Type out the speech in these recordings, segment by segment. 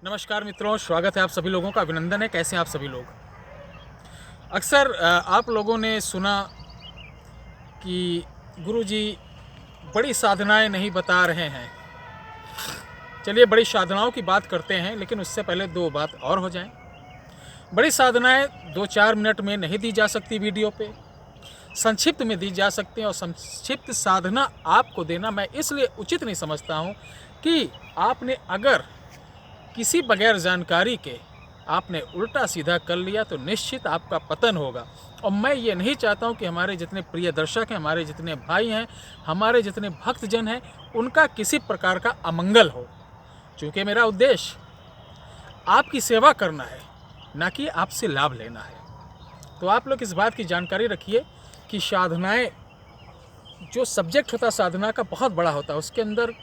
नमस्कार मित्रों, स्वागत है आप सभी लोगों का। अभिनंदन है। कैसे हैं आप सभी लोग। अक्सर आप लोगों ने सुना कि गुरुजी बड़ी साधनाएं नहीं बता रहे हैं। चलिए बड़ी साधनाओं की बात करते हैं, लेकिन उससे पहले दो बात और हो जाएं। बड़ी साधनाएं 2-4 मिनट में नहीं दी जा सकती वीडियो पे, संक्षिप्त में दी जा सकती हैं। और संक्षिप्त साधना आपको देना मैं इसलिए उचित नहीं समझता हूँ कि आपने अगर किसी बगैर जानकारी के आपने उल्टा सीधा कर लिया तो निश्चित आपका पतन होगा। और मैं ये नहीं चाहता हूँ कि हमारे जितने प्रिय दर्शक हैं, हमारे जितने भाई हैं, हमारे जितने भक्तजन हैं, उनका किसी प्रकार का अमंगल हो। चूँकि मेरा उद्देश्य आपकी सेवा करना है, ना कि आपसे लाभ लेना है। तो आप लोग इस बात की जानकारी रखिए कि साधनाएं, जो सब्जेक्ट होता है साधना का बहुत बड़ा होता है। उसके अंदर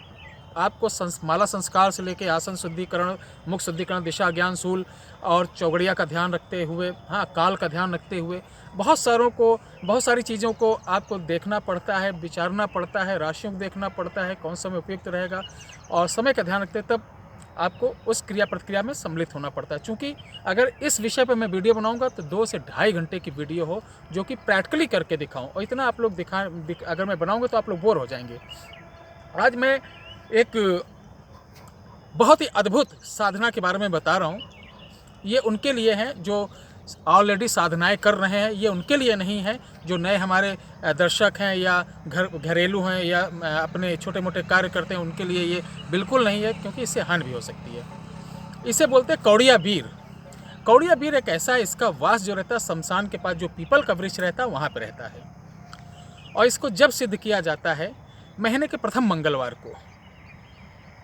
आपको माला संस्कार से लेके आसन शुद्धिकरण, मुख शुद्धिकरण, दिशा ज्ञान शूल और चौगड़िया का ध्यान रखते हुए, काल का ध्यान रखते हुए बहुत सारी चीज़ों को आपको देखना पड़ता है, विचारना पड़ता है, राशियों को देखना पड़ता है, कौन समय उपयुक्त रहेगा, और समय का ध्यान रखते तब आपको उस क्रिया प्रतिक्रिया में सम्मिलित होना पड़ता है। चूँकि अगर इस विषय पर मैं वीडियो बनाऊंगा तो 2 से ढाई घंटे की वीडियो हो, जो कि प्रैक्टिकली करके दिखाऊं, और इतना आप लोग अगर मैं बनाऊंगा तो आप लोग बोर हो जाएंगे। आज मैं एक बहुत ही अद्भुत साधना के बारे में बता रहा हूँ। ये उनके लिए हैं जो ऑलरेडी साधनाएं कर रहे हैं, ये उनके लिए नहीं है जो नए हमारे दर्शक हैं या घरेलू हैं या अपने छोटे मोटे कार्य करते हैं, उनके लिए ये बिल्कुल नहीं है, क्योंकि इससे हानि भी हो सकती है। इसे बोलते हैं कौड़िया बीर। कौड़िया बीर एक ऐसा है, इसका वास जो रहता है शमशान के पास, जो पीपल का वृक्ष रहता है वहाँ पर रहता है। और इसको जब सिद्ध किया जाता है महीने के प्रथम मंगलवार को।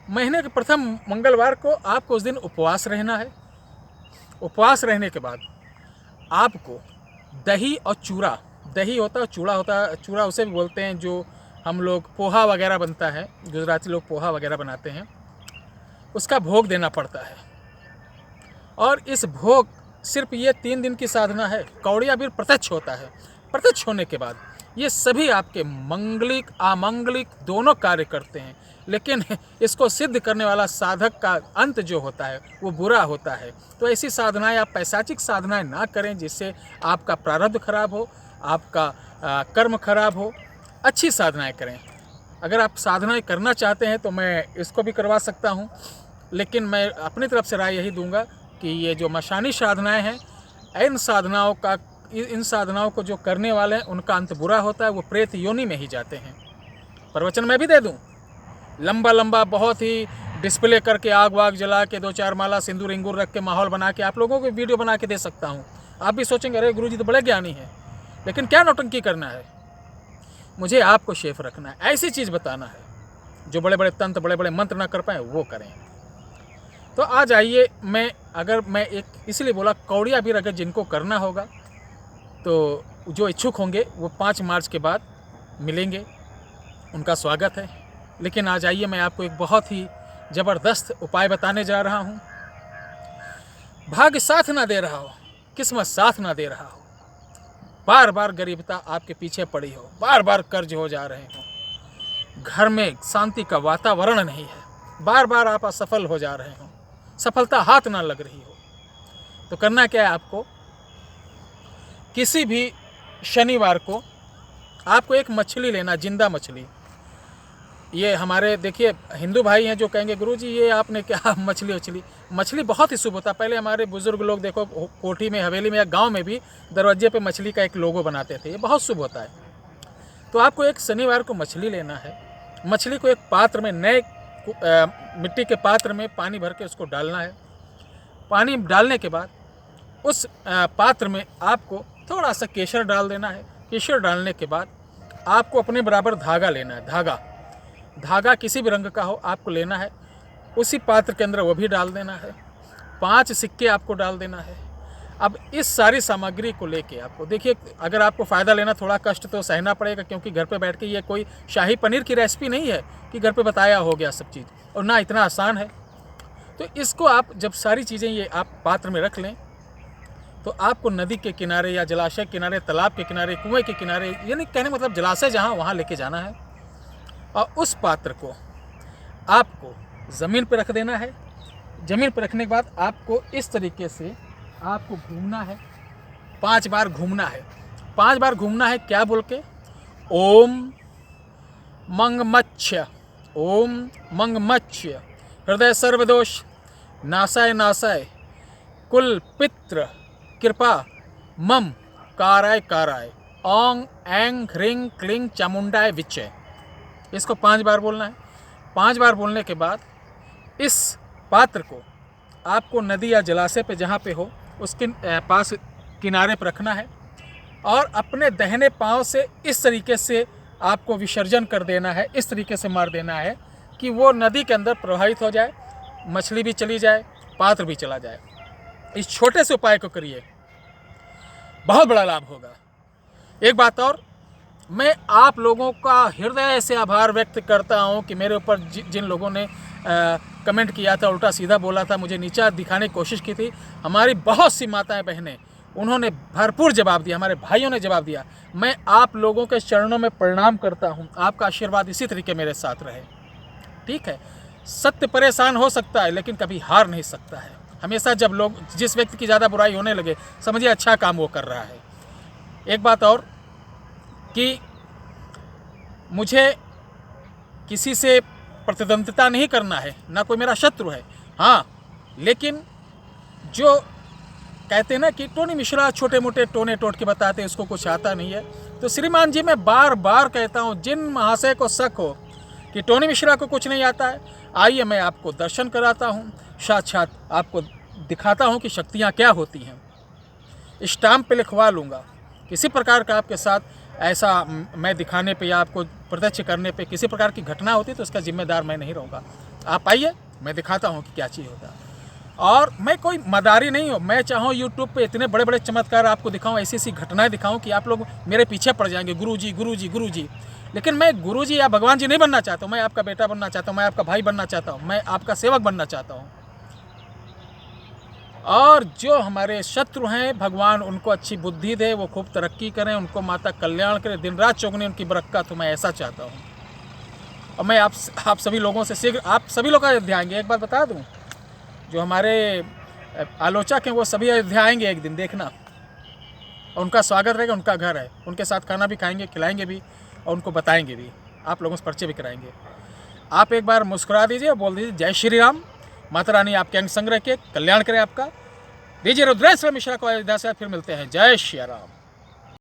महीने के प्रथम मंगलवार को आपको उस दिन उपवास रहना है। उपवास रहने के बाद आपको दही और चूड़ा, दही होता है, चूड़ा होता है, चूड़ा उसे भी बोलते हैं जो हम लोग पोहा वगैरह बनता है, गुजराती लोग पोहा वगैरह बनाते हैं, उसका भोग देना पड़ता है। और इस भोग, सिर्फ ये 3 दिन की साधना है। कौड़िया बीर प्रत्यक्ष होता है। प्रत्यक्ष होने के बाद ये सभी आपके मंगलिक अमंगलिक दोनों कार्य करते हैं, लेकिन इसको सिद्ध करने वाला साधक का अंत जो होता है वो बुरा होता है। तो ऐसी साधनाएं, आप पैशाचिक साधनाएं ना करें जिससे आपका प्रारब्ध खराब हो, आपका कर्म खराब हो। अच्छी साधनाएं करें। अगर आप साधनाएं करना चाहते हैं तो मैं इसको भी करवा सकता हूं, लेकिन मैं अपनी तरफ से राय यही दूंगा कि ये जो मशानी साधनाएं हैं, इन साधनाओं को जो करने वाले हैं उनका अंत बुरा होता है, वो प्रेत योनि में ही जाते हैं। प्रवचन मैं भी दे दूं, लंबा लंबा बहुत ही डिस्प्ले करके, आग वाग जला के, 2-4 माला सिंदूर इंगूर रख के, माहौल बना के आप लोगों को वीडियो बना के दे सकता हूं। आप भी सोचेंगे अरे गुरुजी तो बड़े ज्ञानी हैं, लेकिन क्या नौटंकी करना है। मुझे आपको शेफ रखना है, ऐसी चीज़ बताना है जो बड़े बड़े तंत्र, बड़े बड़े मंत्र ना कर पाए वो करें। तो आज आइए, मैं एक इसलिए बोला कौड़िया बीर अगर जिनको करना होगा तो जो इच्छुक होंगे वो 5 मार्च के बाद मिलेंगे, उनका स्वागत है। लेकिन आज आइए, मैं आपको एक बहुत ही ज़बरदस्त उपाय बताने जा रहा हूँ। भाग्य साथ ना दे रहा हो, किस्मत साथ ना दे रहा हो, बार बार गरीबता आपके पीछे पड़ी हो, बार बार कर्ज हो जा रहे हो, घर में शांति का वातावरण नहीं है, बार बार आप असफल हो जा रहे हो, सफलता हाथ ना लग रही हो, तो करना क्या है आपको? किसी भी शनिवार को आपको एक मछली लेना, जिंदा मछली। ये हमारे देखिए हिंदू भाई हैं जो कहेंगे गुरुजी ये आपने क्या मछली बहुत ही शुभ होता है। पहले हमारे बुजुर्ग लोग देखो कोठी में, हवेली में या गांव में भी दरवाजे पे मछली का एक लोगो बनाते थे, ये बहुत शुभ होता है। तो आपको एक शनिवार को मछली लेना है। मछली को एक पात्र में, नए मिट्टी के पात्र में पानी भर के उसको डालना है। पानी डालने के बाद उस पात्र में आपको थोड़ा सा केसर डाल देना है। केसर डालने के बाद आपको अपने बराबर धागा लेना है। धागा किसी भी रंग का हो आपको लेना है। उसी पात्र के अंदर वो भी डाल देना है। 5 सिक्के आपको डाल देना है। अब इस सारी सामग्री को लेके आपको, देखिए अगर आपको फ़ायदा लेना थोड़ा कष्ट तो सहना पड़ेगा, क्योंकि घर पे बैठ के ये कोई शाही पनीर की रेसिपी नहीं है कि घर पे बताया हो गया सब चीज़, और ना इतना आसान है। तो इसको आप जब सारी चीज़ें ये आप पात्र में रख लें तो आपको नदी के किनारे या जलाशय के किनारे, तालाब के किनारे, कुएं के किनारे, यानी कहने मतलब जलाशय जहाँ, वहाँ लेके जाना है। और उस पात्र को आपको ज़मीन पर रख देना है। ज़मीन पर रखने के बाद आपको इस तरीके से आपको घूमना है, 5 बार घूमना है। 5 बार घूमना है क्या बोल के? ओम मंगमच्छ, ओम मंगमच्छ, हृदय सर्वदोष नाशाय नाशाय, कुल पित्र कृपा मम काराय काराय, ओंग एंग ह्रीं क्लीं चामुंडाय विचय। इसको 5 बार बोलना है। 5 बार बोलने के बाद इस पात्र को आपको नदी या जलाशय पे जहाँ पे हो उसके पास किनारे पर रखना है और अपने दाहिने पांव से इस तरीके से आपको विसर्जन कर देना है, इस तरीके से मार देना है कि वो नदी के अंदर प्रवाहित हो जाए, मछली भी चली जाए, पात्र भी चला जाए। इस छोटे से उपाय को करिए, बहुत बड़ा लाभ होगा। एक बात और, मैं आप लोगों का हृदय से आभार व्यक्त करता हूं कि मेरे ऊपर जिन लोगों ने कमेंट किया था, उल्टा सीधा बोला था, मुझे नीचा दिखाने की कोशिश की थी, हमारी बहुत सी माताएं बहनें उन्होंने भरपूर जवाब दिया, हमारे भाइयों ने जवाब दिया। मैं आप लोगों के चरणों में प्रणाम करता हूं, आपका आशीर्वाद इसी तरीके मेरे साथ रहे। ठीक है, सत्य परेशान हो सकता है लेकिन कभी हार नहीं सकता है। हमेशा जब लोग जिस व्यक्ति की ज़्यादा बुराई होने लगे, समझिए अच्छा काम वो कर रहा है। एक बात और कि मुझे किसी से प्रतिद्वंद्विता नहीं करना है, ना कोई मेरा शत्रु है। हाँ, लेकिन जो कहते हैं ना कि टोनी मिश्रा छोटे मोटे टोने टोट के बताते हैं, उसको कुछ आता नहीं है। तो श्रीमान जी, मैं बार बार कहता हूँ, जिन महाशय को शक हो कि टोनी मिश्रा को कुछ नहीं आता है, आइए मैं आपको दर्शन कराता हूँ, साक्षात आपको दिखाता हूँ कि शक्तियाँ क्या होती हैं। स्टाम्प पे लिखवा लूँगा। किसी प्रकार का आपके साथ ऐसा मैं दिखाने पे या आपको प्रत्यक्ष करने पे किसी प्रकार की घटना होती तो उसका जिम्मेदार मैं नहीं रहूँगा। आप आइए, मैं दिखाता हूँ कि क्या चीज़ होता है। और मैं कोई मदारी नहीं हूँ, मैं चाहूँ यूट्यूब पे इतने बड़े बड़े चमत्कार आपको दिखाऊँ, ऐसी ऐसी घटनाएं दिखाऊँ कि आप लोग मेरे पीछे पड़ जाएंगे, गुरुजी गुरुजी गुरुजी। लेकिन मैं गुरुजी या भगवान जी नहीं बनना चाहता हूँ, मैं आपका बेटा बनना चाहता हूँ, मैं आपका भाई बनना चाहता हूँ, मैं आपका सेवक बनना चाहता हूँ। और जो हमारे शत्रु हैं, भगवान उनको अच्छी बुद्धि दे, वो खूब तरक्की करें, उनको माता कल्याण करे, दिन रात चौगुनी उनकी बरकत। तो मैं ऐसा चाहता हूँ। और मैं आप सभी लोगों से शीघ्र, आप सभी लोग अयोध्या आएंगे। एक बात बता दूँ, जो हमारे आलोचक हैं वो सभी अयोध्या आएंगे एक दिन, देखना। और उनका स्वागत रहेगा, उनका घर है, उनके साथ खाना भी खाएंगे, खिलाएंगे भी और उनको बताएंगे भी, आप लोगों से परिचय भी कराएंगे। आप एक बार मुस्कुरा दीजिए और बोल दीजिए जय श्री राम, माता रानी आपके अंग संग रह के कल्याण करें आपका। दीजिए रुद्रेश्वर मिश्रा को अयोध्या से, फिर मिलते हैं। जय श्री राम।